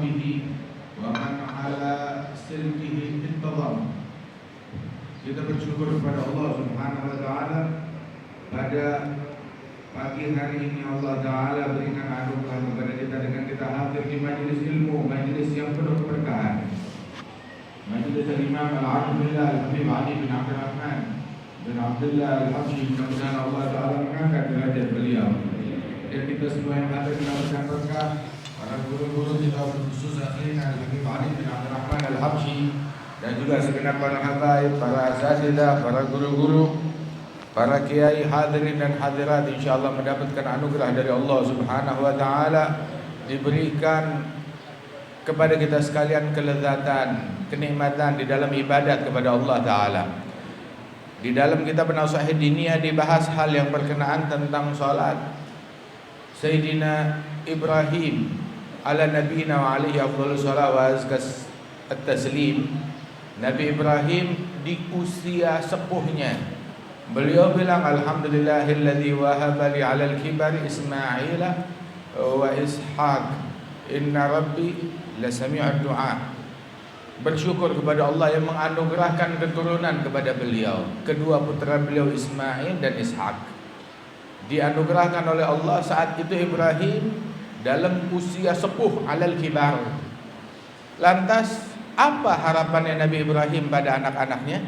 bihi wa man ala silkihi intazam. Kita bersyukur kepada Allah Subhanahu wa taala pada pagi hari ini. Allah taala berikan anugerah kepada kita dengan kita hadir di majelis ilmu, majelis yang penuh keberkahan, majelis Imam Al-Arifillah Al-Habib Ali bin Abdul Rahman bin Abdullah Al-Habsyi. Mudah-mudahan Allah taala mengangkat derajat beliau. Dan kita semua yang hadir mendapatkan berkah. Para guru-guru kita khusus akhirnya Al-Habib Ali bin Abdul Rahman Al-Habsyi, dan juga segenap para habaib, para asatidzah, para guru-guru, para kiai hadirin dan hadirat, insyaallah mendapatkan anugerah dari Allah Subhanahu wa taala, diberikan kepada kita sekalian kelezatan, kenikmatan di dalam ibadat kepada Allah taala. Di dalam kitab Nasihat Diniyah dibahas hal yang berkenaan tentang salat. Sayyidina Ibrahim ala nabiyina wa alaihi afdhalus salat wa azkas at-taslim. Nabi Ibrahim di usia sepuhnya, beliau bilang alhamdulillahilladzi wahaba li 'alal kibari Ismaila wa Ishaq inna rabbi lasami'ud du'a. Bersyukur kepada Allah yang menganugerahkan keturunan kepada beliau, kedua putra beliau Ismail dan Ishaq. Dianugerahkan oleh Allah saat itu Ibrahim dalam usia sepuh 'alal kibar. Lantas apa harapannya Nabi Ibrahim pada anak-anaknya?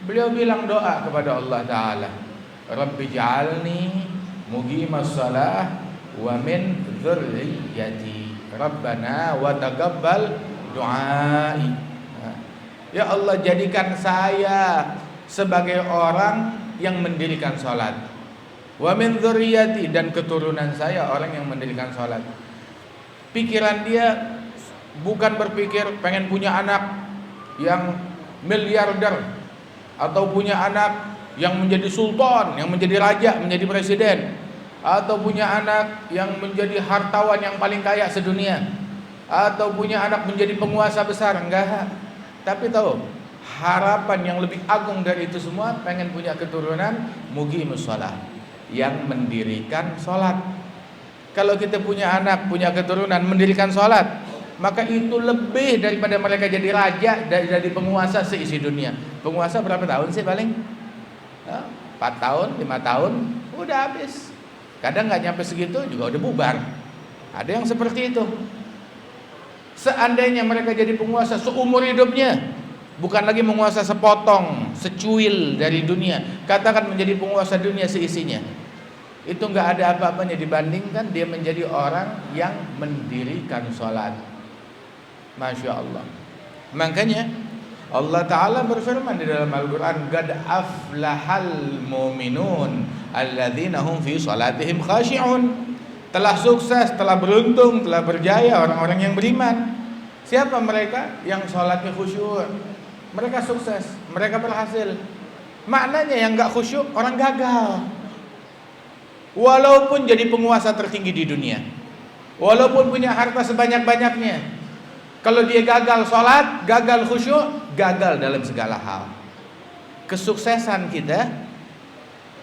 Beliau bilang doa kepada Allah Ta'ala, Rabbi ja'alni muqimas salah wa min dzurriyyati Rabbana wa taqabbal du'ai. Ya Allah, jadikan saya sebagai orang yang mendirikan salat, wa min dzurriyyati, dan keturunan saya orang yang mendirikan salat. Pikiran dia bukan berpikir pengen punya anak yang miliarder, atau punya anak yang menjadi sultan, yang menjadi raja, menjadi presiden, atau punya anak yang menjadi hartawan yang paling kaya sedunia, atau punya anak menjadi penguasa besar. Enggak. Tapi tahu, harapan yang lebih agung dari itu semua, pengen punya keturunan muqimus shalah, yang mendirikan salat. Kalau kita punya anak, punya keturunan mendirikan salat, maka itu lebih daripada mereka jadi raja, dari penguasa seisi dunia. Penguasa berapa tahun sih paling? 4 tahun, 5 tahun, udah habis. Kadang nggak nyampe segitu juga udah bubar. Ada yang seperti itu. Seandainya mereka jadi penguasa seumur hidupnya, bukan lagi menguasa sepotong, secuil dari dunia, katakan menjadi penguasa dunia seisinya, itu nggak ada apa-apanya dibandingkan dia menjadi orang yang mendirikan sholat. Masya Allah. Makanya Allah Ta'ala berfirman di dalam Al-Quran, Qad aflahal mu'minun alladzina hum fi salatihim khashi'un. Telah sukses, telah beruntung, telah berjaya orang-orang yang beriman. Siapa mereka? Yang salatnya khusyuk. Mereka sukses, mereka berhasil. Maknanya yang gak khusyuk orang gagal. Walaupun jadi penguasa tertinggi di dunia, walaupun punya harta sebanyak-banyaknya, kalau dia gagal sholat, gagal khusyuk, gagal dalam segala hal. Kesuksesan kita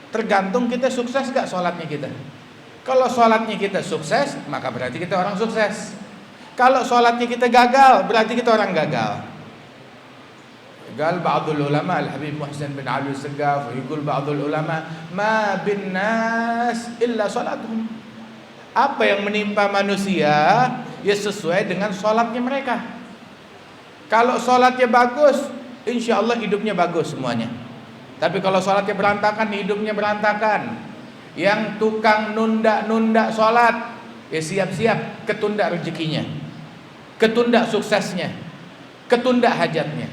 tergantung kita sukses gak sholatnya kita. Kalau sholatnya kita sukses, maka berarti kita orang sukses. Kalau sholatnya kita gagal, berarti kita orang gagal. Gal ba'dul ulama, Al-Habib Muhsin bin Ali Segaf, yaqul ba'dul ulama, ma bin nas illa sholatuhum. Apa yang menimpa manusia ya sesuai dengan sholatnya mereka. Kalau sholatnya bagus, insya Allah hidupnya bagus semuanya. Tapi kalau sholatnya berantakan, hidupnya berantakan. Yang tukang nunda-nunda sholat, ya siap-siap ketunda rezekinya, ketunda suksesnya, ketunda hajatnya,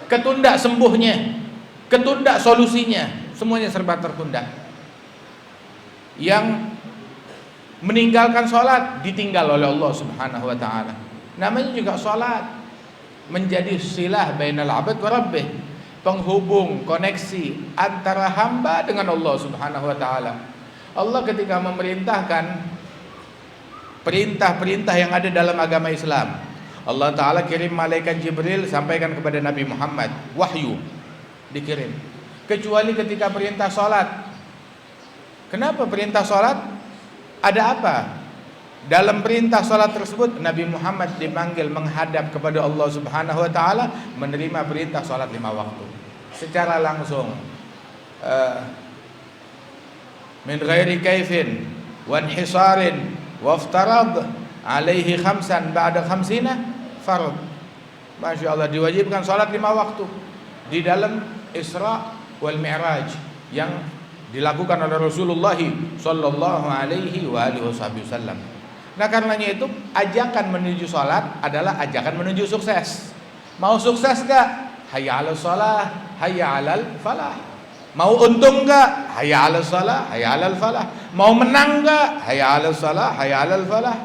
ketunda sembuhnya, ketunda solusinya, semuanya serba tertunda. Yang meninggalkan sholat ditinggal oleh Allah Subhanahu wa ta'ala. Namanya juga sholat, menjadi silah bainal abad wa rabbih, penghubung, koneksi antara hamba dengan Allah Subhanahu wa ta'ala. Allah ketika memerintahkan perintah-perintah yang ada dalam agama Islam, Allah Ta'ala kirim malaikat Jibril sampaikan kepada Nabi Muhammad, wahyu dikirim. Kecuali ketika perintah sholat. Kenapa perintah sholat? Ada apa? Dalam perintah salat tersebut Nabi Muhammad dipanggil menghadap kepada Allah Subhanahu wa taala, menerima perintah salat 5 waktu secara langsung, min ghairi kaifin wa inhisarin wa iftarad alaihi khamsan ba'da khamsina fard. Masya Allah, diwajibkan salat 5 waktu di dalam Isra wal Mi'raj yang dilakukan oleh Rasulullah sallallahu alaihi wa alihi wasallam. Nah, karenanya itu ajakan menuju salat adalah ajakan menuju sukses. Mau sukses gak? Hayya 'alas shalah, hayya 'alal falah. Mau untung gak? Hayya 'alas shalah, hayya 'alal falah. Mau menang gak? Hayya 'alas shalah, hayya 'alal falah.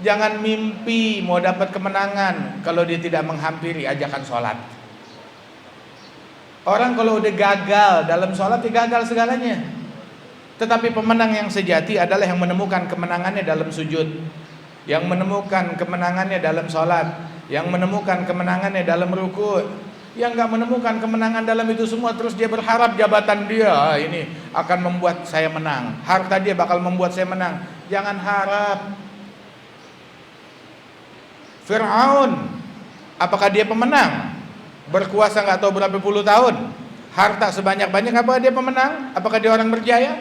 Jangan mimpi mau dapat kemenangan kalau dia tidak menghampiri ajakan salat. Orang kalau udah gagal dalam salat, dia gagal segalanya. Tetapi pemenang yang sejati adalah yang menemukan kemenangannya dalam sujud, yang menemukan kemenangannya dalam salat, yang menemukan kemenangannya dalam ruku'. Yang gak menemukan kemenangan dalam itu semua terus dia berharap jabatan dia ini akan membuat saya menang, harta dia bakal membuat saya menang. Jangan harap. Fir'aun, apakah dia pemenang? Berkuasa gak tahu berapa puluh tahun, harta sebanyak-banyak, apakah dia pemenang? Apakah dia orang berjaya?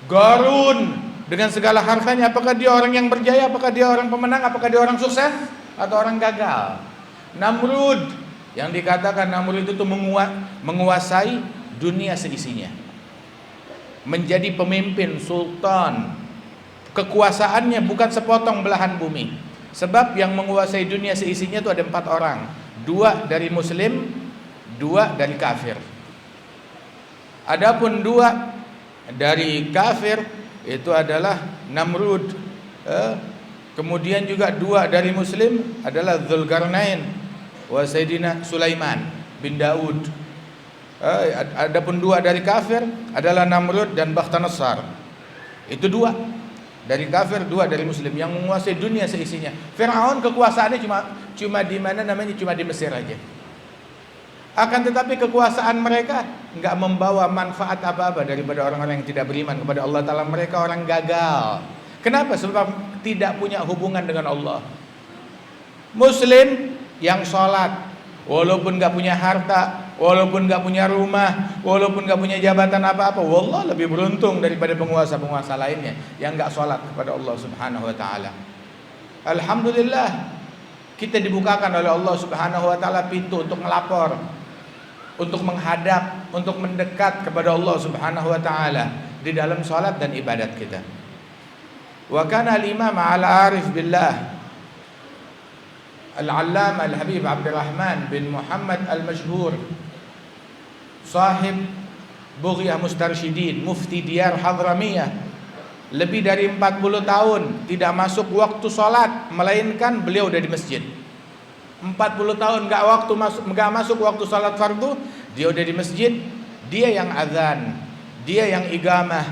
Qarun dengan segala hartanya, apakah dia orang yang berjaya? Apakah dia orang pemenang? Apakah dia orang sukses atau orang gagal? Namrud, yang dikatakan Namrud itu menguasai dunia seisinya, menjadi pemimpin sultan. Kekuasaannya bukan sepotong belahan bumi, sebab yang menguasai dunia seisinya itu ada 4 orang, 2 dari muslim, 2 dari kafir. Adapun 2 dari kafir itu adalah Namrud, kemudian juga 2 dari muslim adalah Dzulqarnain wa Sayyidina Sulaiman bin Daud. Adapun 2 dari kafir adalah Namrud dan Bakhtasarsar. Itu 2 dari kafir, 2 dari muslim yang menguasai dunia seisinya. Fir'aun kekuasaannya cuma di mana namanya, cuma di Mesir aja. Akan tetapi kekuasaan mereka enggak membawa manfaat apa-apa daripada orang-orang yang tidak beriman kepada Allah Ta'ala. Mereka orang gagal. Kenapa? Sebab tidak punya hubungan dengan Allah. Muslim yang sholat, walaupun enggak punya harta, walaupun enggak punya rumah, walaupun enggak punya jabatan apa-apa, wallah lebih beruntung daripada penguasa-penguasa lainnya yang enggak sholat kepada Allah Subhanahu wa Ta'ala. Alhamdulillah, kita dibukakan oleh Allah Subhanahu wa Ta'ala pintu untuk melapor, untuk menghadap, untuk mendekat kepada Allah Subhanahu wa Ta'ala di dalam salat dan ibadat kita. Wa kana al-imam al-arif billah al-allama al-habib Abdurrahman bin Muhammad al-Mashhur, sahib Bughyah Mustarsyidin, mufti Diyar Hadramiyah, lebih dari 40 tahun tidak masuk waktu salat, melainkan beliau udah di masjid. 40 tahun enggak masuk waktu salat fardu, dia udah di masjid, dia yang azan, dia yang iqamah,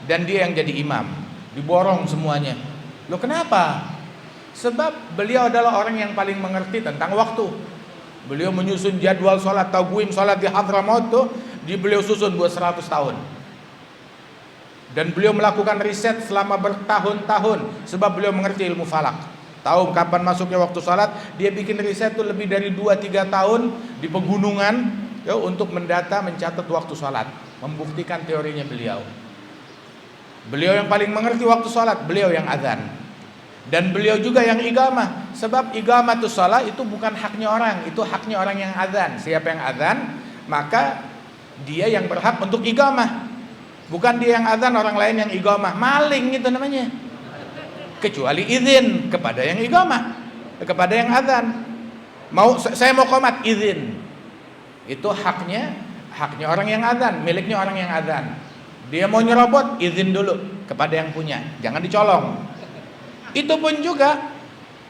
dan dia yang jadi imam. Diborong semuanya. Loh, kenapa? Sebab beliau adalah orang yang paling mengerti tentang waktu. Beliau menyusun jadwal salat, taqwim salat di Hadramaut tuh beliau susun buat 100 tahun. Dan beliau melakukan riset selama bertahun-tahun sebab beliau mengerti ilmu falak. Tahu kapan masuknya waktu salat, dia bikin riset tuh lebih dari 2-3 tahun di pegunungan ya, untuk mendata, mencatat waktu salat, membuktikan teorinya beliau. Beliau yang paling mengerti waktu salat, beliau yang azan. Dan beliau juga yang iqamah, sebab iqamatus shalah itu bukan haknya orang, itu haknya orang yang azan. Siapa yang azan, maka dia yang berhak untuk iqamah. Bukan dia yang azan, orang lain yang iqamah. Maling itu namanya. Kecuali izin kepada yang iqamah, kepada yang azan. Saya mau qomat, izin. Itu haknya orang yang azan, miliknya orang yang azan. Dia mau nyerobot, izin dulu kepada yang punya, jangan dicolong. Itu pun juga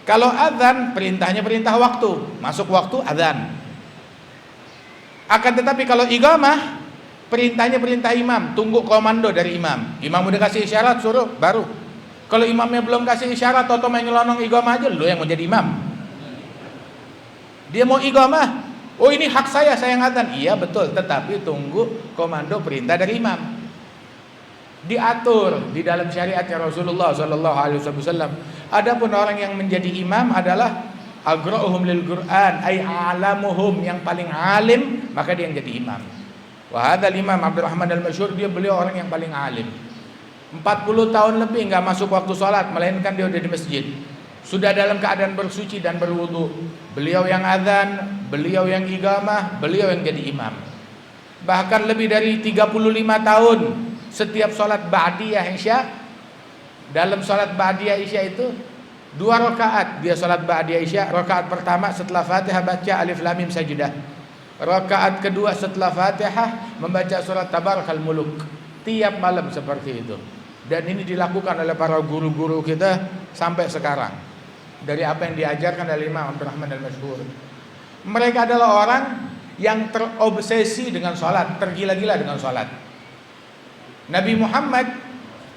kalau azan, perintahnya perintah waktu, masuk waktu azan. Akan tetapi kalau iqamah, perintahnya perintah imam, tunggu komando dari imam. Imam udah kasih isyarat, suruh baru. Kalau imamnya belum kasih isyarat, atau main nyelonong iqamah aja, lo yang mau jadi imam. Dia mau iqamah, oh ini hak saya yang azan. Iya betul, tetapi tunggu komando perintah dari imam. diatur di dalam syariatnya Rasulullah sallallahu alaihi wasallam. Adapun orang yang menjadi imam adalah agra'uhum lil Qur'an, ay a'lamuhum, yang paling alim, maka dia yang jadi imam. Wa hadzal Imam Abdurrahman al-Masyhur, beliau orang yang paling alim. 40 tahun lebih enggak masuk waktu salat, melainkan dia udah di masjid. Sudah dalam keadaan bersuci dan berwudu. Beliau yang azan, beliau yang iqamah, beliau yang jadi imam. Bahkan lebih dari 35 tahun setiap salat ba'diyah Isya, dalam salat ba'diyah Isya itu 2 rakaat dia salat ba'diyah Isya. Rakaat pertama setelah Fatihah baca Alif Lam Mim Sajdah. Rakaat kedua setelah Fatihah membaca surat Tabarakal Muluk. Tiap malam seperti itu. Dan ini dilakukan oleh para guru-guru kita sampai sekarang. Dari apa yang diajarkan oleh Imam Abdurrahman al-Masyhur. Mereka adalah orang yang terobsesi dengan salat, tergila-gila dengan salat. Nabi Muhammad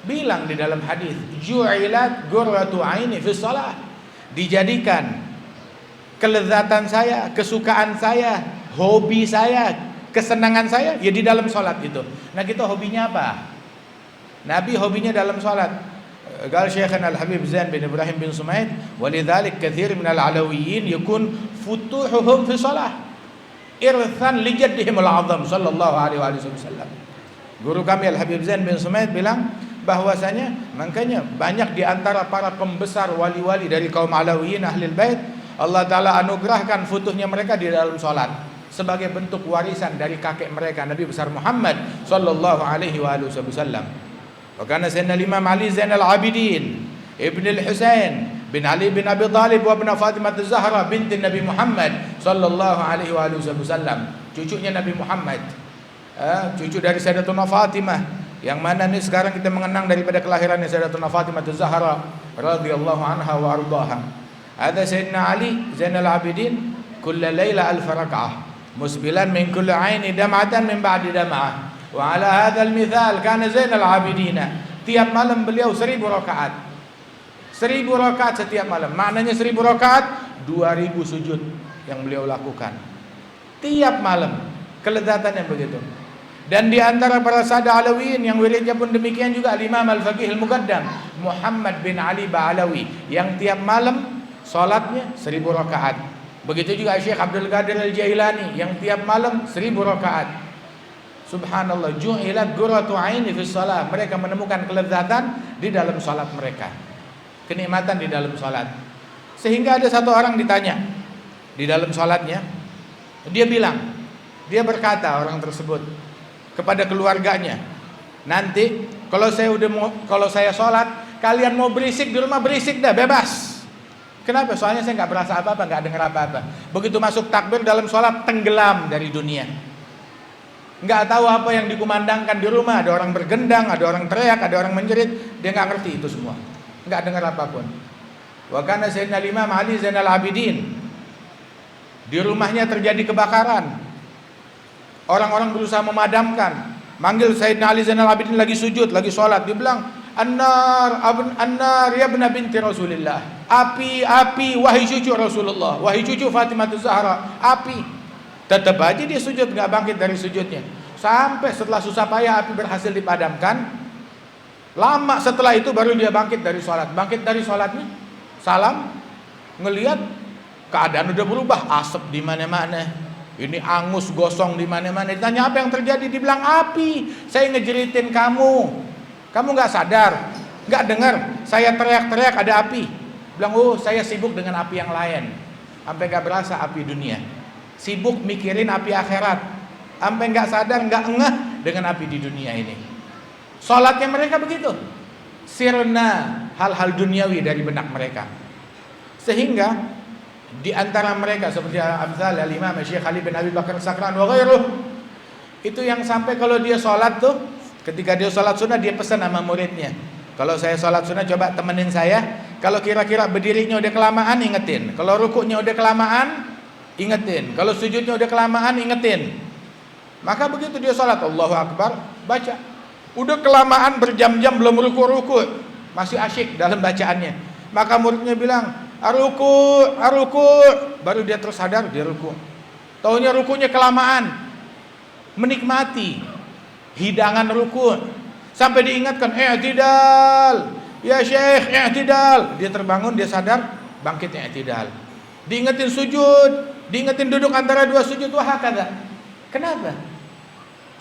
bilang di dalam hadis, "Ju'ilat qurratu 'aini fi shalah." Dijadikan kelezatan saya, kesukaan saya, hobi saya, kesenangan saya ya di dalam salat itu. Nah, kita hobinya apa? Nabi hobinya dalam salat. Qala Syekhana Al-Habib Zain bin Ibrahim bin Sumaid, "Walidzalik katsir min al-alawiyyin yakun futuhuhum fi shalah irthan li jaddihim al-'azam sallallahu alaihi wasallam." Guru kami Al-Habib Zain bin Sumaid bilang bahwasanya makanya banyak di antara para pembesar wali-wali dari kaum Alawiyyin Ahlul Bait, Allah Ta'ala anugerahkan futuhnya mereka di dalam salat sebagai bentuk warisan dari kakek mereka Nabi besar Muhammad sallallahu alaihi wasallam. Wakana Sayyidina Imam Ali Zainal Abidin Ibn al-Husain bin Ali bin Abi Talib wa ibn Fatimah az-Zahra binti Nabi Muhammad sallallahu alaihi wasallam, cucunya Nabi Muhammad, cucu dari Sayyidatuna Fatimah, yang mana nih sekarang kita mengenang daripada kelahirannya Sayyidatuna Fatimah az-Zahra radhiyallahu anha wa ardhaha. Ada Sayyidina Ali Zainal Abidin kulla laila alf rak'ah musbilan min kulli 'aini dam'atan min ba'di dam'ah. Wa ala hadzal mithal kana Zainal Abidin, tiap malam beliau 1000 rakaat. 1000 rakaat setiap malam. Maknanya 1000 rakaat 2000 sujud yang beliau lakukan tiap malam. Kelezatannya begitu. Dan di antara para sada Alawiyin yang wiridnya pun demikian juga Imam Al-Faqih Al-Muqaddam Muhammad bin Ali Ba'alawi, yang tiap malam salatnya 1000 rakaat. Begitu juga Syekh Abdul Qadir Al-Jailani yang tiap malam 1000 rakaat. Subhanallah, ju'ilat qurratu 'aini fi shalah. Mereka menemukan kelezatan di dalam salat mereka, kenikmatan di dalam salat. Sehingga ada satu orang ditanya di dalam salatnya, dia bilang, dia berkata orang tersebut kepada keluarganya, nanti kalau saya salat, kalian mau berisik di rumah berisik dah, bebas. Kenapa? Soalnya saya nggak berasa apa-apa, nggak dengar apa-apa. Begitu masuk takbir dalam salat tenggelam dari dunia. Nggak tahu apa yang dikumandangkan di rumah. Ada orang bergendang, ada orang teriak, ada orang menjerit. Dia nggak ngerti itu semua, nggak dengar apapun. Wa kana Sayyidina Imam Ali Zainal Abidin, di rumahnya terjadi kebakaran. Orang-orang berusaha memadamkan. Manggil Sayyidina Ali Zainal Abidin lagi sujud, lagi sholat. Dia bilang, An-nar ya ibna binti Rasulillah. Api, api, wahai cucu Rasulullah, wahai cucu Fatimah az-Zahra, api. Tetap aja dia sujud, nggak bangkit dari sujudnya. Sampai setelah susah payah api berhasil dipadamkan. Lama setelah itu baru dia bangkit dari sholat. Bangkit dari sholatnya, salam, ngelihat keadaan udah berubah, asap di mana-mana. Ini angus gosong di mana-mana. Ditanya apa yang terjadi, dibilang api. Saya ngejeritin kamu nggak sadar, nggak dengar. Saya teriak-teriak ada api. Bilang, oh saya sibuk dengan api yang lain. Sampai nggak berasa api dunia. Sibuk mikirin api akhirat. Sampai nggak sadar, nggak ngeh dengan api di dunia ini. Salatnya mereka begitu. Sirna hal-hal duniawi dari benak mereka. Sehingga di antara mereka seperti Amsal Al-Imam Syekh Ali bin Abi Bakar Sakran wa ghairuh, itu yang sampai kalau dia sholat tuh, ketika dia sholat sunnah dia pesan sama muridnya, kalau saya sholat sunnah coba temenin saya. Kalau kira-kira berdirinya udah kelamaan ingetin, kalau rukuknya udah kelamaan ingetin, kalau sujudnya udah kelamaan ingetin. Maka begitu dia sholat, Allahu Akbar, baca. Udah kelamaan berjam-jam belum ruku-ruku, masih asyik dalam bacaannya. Maka muridnya bilang, aruku, baru dia terus sadar dia ruku. Taunya rukunya kelamaan, menikmati hidangan ruku. Sampai diingatkan, i'tidal. Ya Syekh, i'tidal. Dia terbangun, dia sadar, bangkit i'tidal. Diingetin sujud, diingetin duduk antara dua sujud, wahakadha. Kenapa?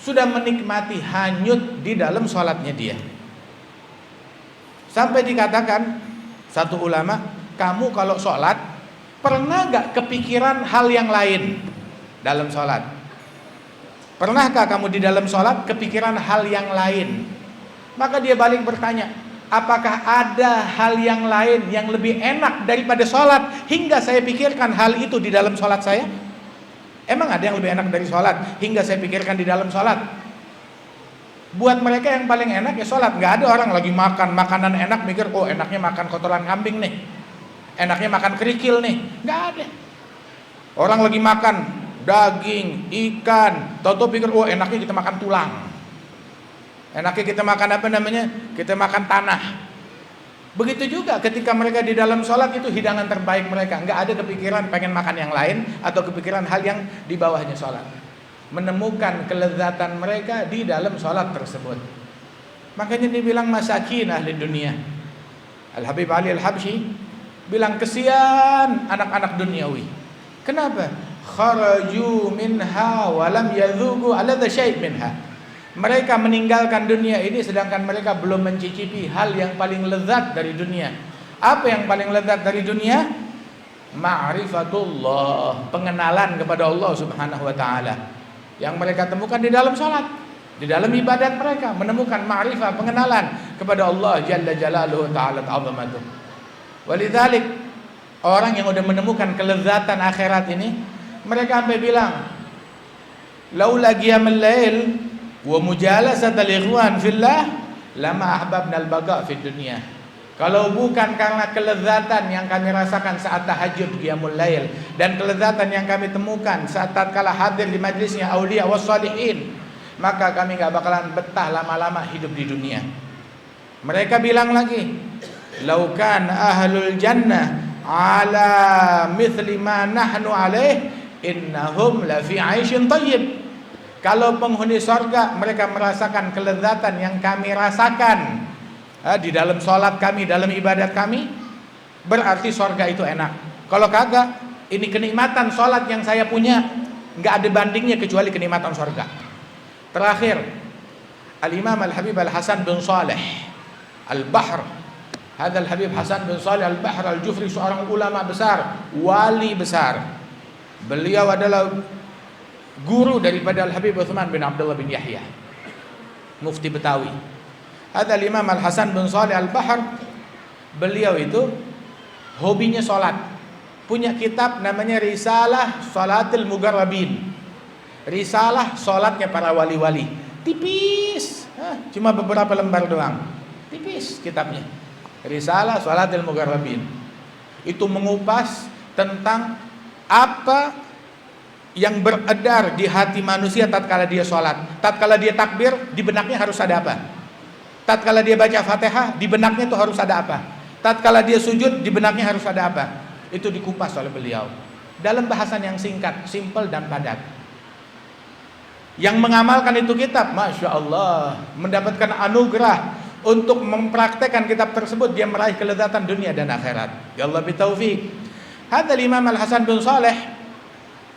Sudah menikmati hanyut di dalam sholatnya dia. Sampai dikatakan satu ulama, kamu kalau sholat pernah gak kepikiran hal yang lain dalam sholat? Pernahkah kamu di dalam sholat kepikiran hal yang lain? Maka dia balik bertanya, apakah ada hal yang lain yang lebih enak daripada sholat hingga saya pikirkan hal itu di dalam sholat saya? Emang ada yang lebih enak dari sholat hingga saya pikirkan di dalam sholat? Buat mereka yang paling enak ya sholat. Gak ada orang lagi makan makanan enak mikir, oh enaknya makan kotoran kambing nih, enaknya makan kerikil nih. Gak ada. Orang lagi makan daging, ikan, tahu-tahu pikir, oh enaknya kita makan tulang, enaknya kita makan apa namanya, kita makan tanah. Begitu juga ketika mereka di dalam sholat, itu hidangan terbaik mereka. Nggak ada kepikiran pengen makan yang lain atau kepikiran hal yang di bawahnya sholat. Menemukan kelezatan mereka di dalam sholat tersebut. Makanya dibilang masakin ahli dunia. Al-Habib Ali Al-Habsyi bilang, kesian anak-anak duniawi. Kenapa? Kharaju minha walam yadhuqu aladha syai' minha. Mereka meninggalkan dunia ini sedangkan mereka belum mencicipi hal yang paling lezat dari dunia. Apa yang paling lezat dari dunia? Ma'rifatullah, pengenalan kepada Allah Subhanahu wa taala. Yang mereka temukan di dalam salat, di dalam ibadat mereka menemukan ma'rifah, pengenalan kepada Allah Jalla Jalaluhu ta'ala ta'zamatuh. Walidzalik, orang yang sudah menemukan kelezatan akhirat ini, mereka sampai bilang, laula qiyamul lail wa mujalasatul ikhwan fillah lama ahbabna al-baqa fid dunya. Kalau bukan karena kelezatan yang kami rasakan saat tahajud qiyamul lail dan kelezatan yang kami temukan saat tatkala hadir di majlisnya auliya was salihin, maka kami enggak bakalan betah lama-lama hidup di dunia. Mereka bilang lagi, lau kana ahlul jannah ala mithli ma nahnu alaih innahum la fi 'aisyin thayyib. Kalau penghuni sorga mereka merasakan kelezatan yang kami rasakan di dalam sholat kami, dalam ibadat kami, berarti sorga itu enak. Kalau kagak, ini kenikmatan sholat yang saya punya nggak ada bandingnya kecuali kenikmatan sorga. Terakhir, Al-Imam Al-Habib Al-Hasan bin Saleh Al-Bahr, Hadal Habib Hasan bin Saleh Al-Bahr Al-Jufri, seorang ulama besar, wali besar. Beliau adalah guru daripada Al-Habib Uthman bin Abdullah bin Yahya, mufti Betawi. Ada Imam Al-Hasan bin Saleh Al-Bahr, beliau itu hobinya sholat. Punya kitab namanya Risalah Salatil Mugarrabin, risalah sholatnya para wali-wali. Tipis, cuma beberapa lembar doang. Tipis kitabnya, Risalah Salatil Mugarrabin. Itu mengupas tentang apa yang beredar di hati manusia tatkala dia sholat. Tatkala dia takbir, di benaknya harus ada apa? Tatkala dia baca Fatihah, di benaknya itu harus ada apa? Tatkala dia sujud, di benaknya harus ada apa? Itu dikupas oleh beliau dalam bahasan yang singkat, simpel dan padat. Yang mengamalkan itu kitab, Masya Allah, mendapatkan anugerah untuk mempraktekkan kitab tersebut, dia meraih kelezatan dunia dan akhirat. Ya Allah bitaufiq. Hadal Imam Al-Hasan bin Saleh,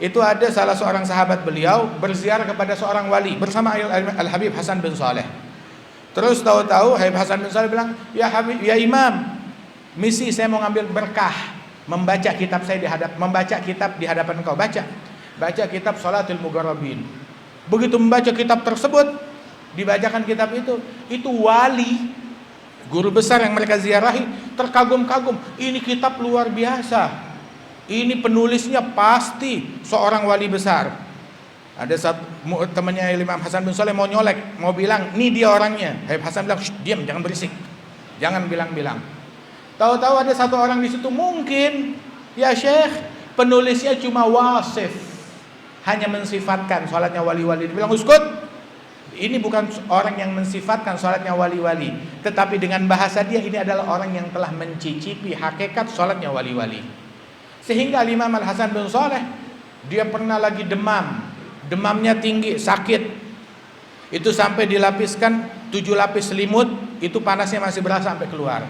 itu ada salah seorang sahabat beliau berziarah kepada seorang wali bersama Al-Habib Hasan bin Saleh. Terus tahu-tahu Habib Hasan bin Saleh bilang, ya Habib, ya Imam, misi saya mau ngambil berkah, membaca kitab di hadapan engkau. Baca kitab Salatul Mugarrabin. Begitu membaca kitab tersebut, dibacakan kitab itu wali, guru besar yang mereka ziarahi terkagum-kagum, ini kitab luar biasa. Ini penulisnya pasti seorang wali besar. Ada satu temannya Imam Hasan bin Saleh mau nyolek, mau bilang, "Nih dia orangnya." Habib Hasan bilang, "Diam, jangan berisik. Jangan bilang-bilang." Tahu-tahu ada satu orang di situ, mungkin ya Syekh, penulisnya cuma wasif, hanya mensifatkan salatnya wali-wali. Dia bilang, "Uskut. Ini bukan orang yang mensifatkan salatnya wali-wali, tetapi dengan bahasa dia ini adalah orang yang telah mencicipi hakikat salatnya wali-wali." Sehingga Imam Al-Hasan bin Saleh, dia pernah lagi demamnya tinggi, sakit. Itu sampai dilapiskan 7 lapis selimut, itu panasnya masih berasa sampai keluar.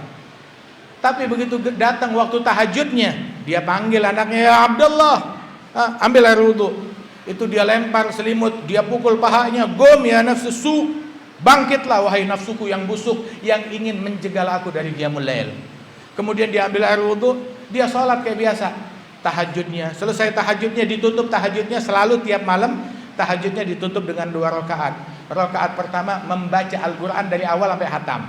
Tapi begitu datang waktu tahajudnya, dia panggil anaknya, ya Abdullah, ambil air wudu. Itu dia lempar selimut, dia pukul pahanya, gom ya nafsu, bangkitlah wahai nafsuku yang busuk, yang ingin menjegal aku dari qiyamul lail. Kemudian dia ambil air wudu, dia sholat kayak biasa. Tahajudnya, selesai tahajudnya, ditutup tahajudnya selalu tiap malam. Tahajudnya ditutup dengan 2 rakaat. Rakaat pertama membaca Al-Quran dari awal sampai hatam.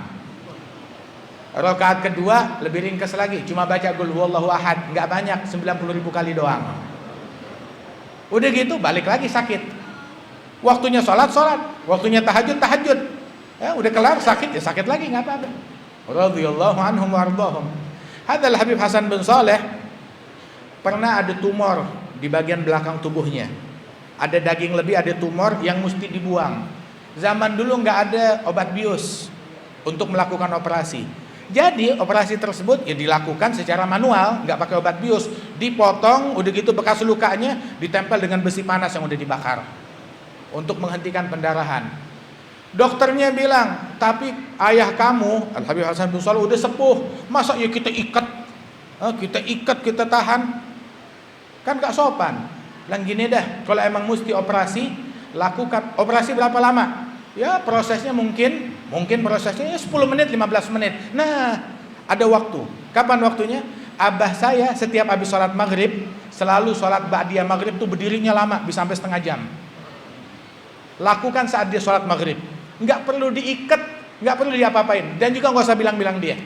Rakaat kedua lebih ringkas lagi, cuma baca Qul huwallahu ahad, nggak banyak, 90.000 kali doang. Udah gitu balik lagi sakit. Waktunya sholat, waktunya tahajud. Ya, udah kelar sakit ya sakit lagi, nggak apa-apa. Radhiyallahu anhum wa ardhahum. Hadal Habib Hasan bin Saleh pernah ada tumor di bagian belakang tubuhnya. Ada daging lebih, ada tumor yang mesti dibuang. Zaman dulu nggak ada obat bius untuk melakukan operasi. Jadi operasi tersebut ya dilakukan secara manual, nggak pakai obat bius. Dipotong, udah gitu bekas lukanya ditempel dengan besi panas yang udah dibakar untuk menghentikan pendarahan. Dokternya bilang, tapi ayah kamu, Al-Habib Hasan bin Shalih udah sepuh, masa ya kita ikat, kita tahan, kan gak sopan. Lang gini dah, kalau emang mesti operasi, lakukan. Operasi berapa lama? Ya prosesnya mungkin prosesnya 10 menit, 15 menit. Nah, ada waktu. Kapan waktunya? Abah saya setiap habis sholat maghrib, selalu sholat ba'diyah maghrib tuh berdirinya lama, bisa sampai setengah jam. Lakukan saat dia sholat maghrib. Nggak perlu diikat, nggak perlu diapa-apain, dan juga nggak usah bilang-bilang dia.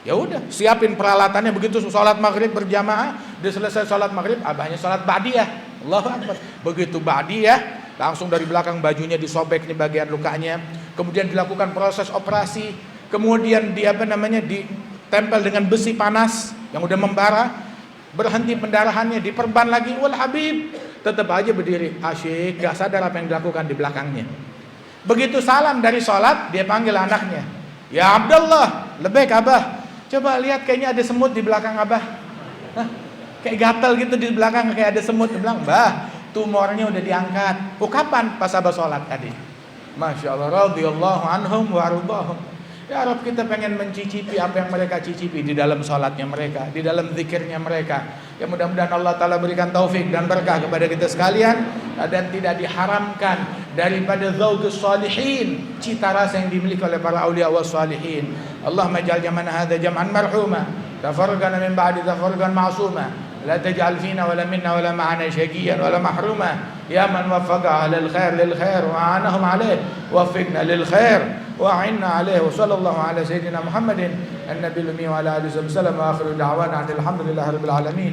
Ya udah, siapin peralatannya. Begitu sholat maghrib berjamaah, dia selesai sholat maghrib, abahnya sholat ba'diyah. Allahu Akbar. Begitu ba'diyah, langsung dari belakang bajunya disobek nih bagian lukanya, kemudian dilakukan proses operasi, kemudian ditempel dengan besi panas yang udah membara, berhenti pendarahannya, diperban lagi. Wal Habib tetap aja berdiri, asyik, gak sadar apa yang dilakukan di belakangnya. Begitu salam dari sholat, dia panggil anaknya, ya Abdullah, lebih abah, coba lihat kayaknya ada semut di belakang abah. Kayak gatal gitu di belakang, kayak ada semut. Dia bilang, bah, tumornya udah diangkat. Oh kapan? Pas abah sholat tadi. Masya Allah, radhiyallahu anhum wa ardhahum. Ya Rabb, kita pengen mencicipi apa yang mereka cicipi di dalam sholatnya mereka, di dalam zikirnya mereka. Ya mudah-mudahan Allah Ta'ala berikan taufik dan berkah kepada kita sekalian, dan tidak diharamkan daripada zauqus salihin, cita rasa yang dimiliki oleh para aulia was salihin. Allahumma ij'al jam'ana hadza jam'an marhuma, tafarraqana min ba'di tafarruqan ma'suma. لا تجعل فينا ولا منا ولا معنا شقيا ولا محروما يا من وفق على الخير للخير وأعانهم عليه وفقنا للخير وأعنا عليه وصلى الله على سيدنا محمد النبي الأمي وعلى آله وسلم وآخر دعوانا الحمد لله رب العالمين.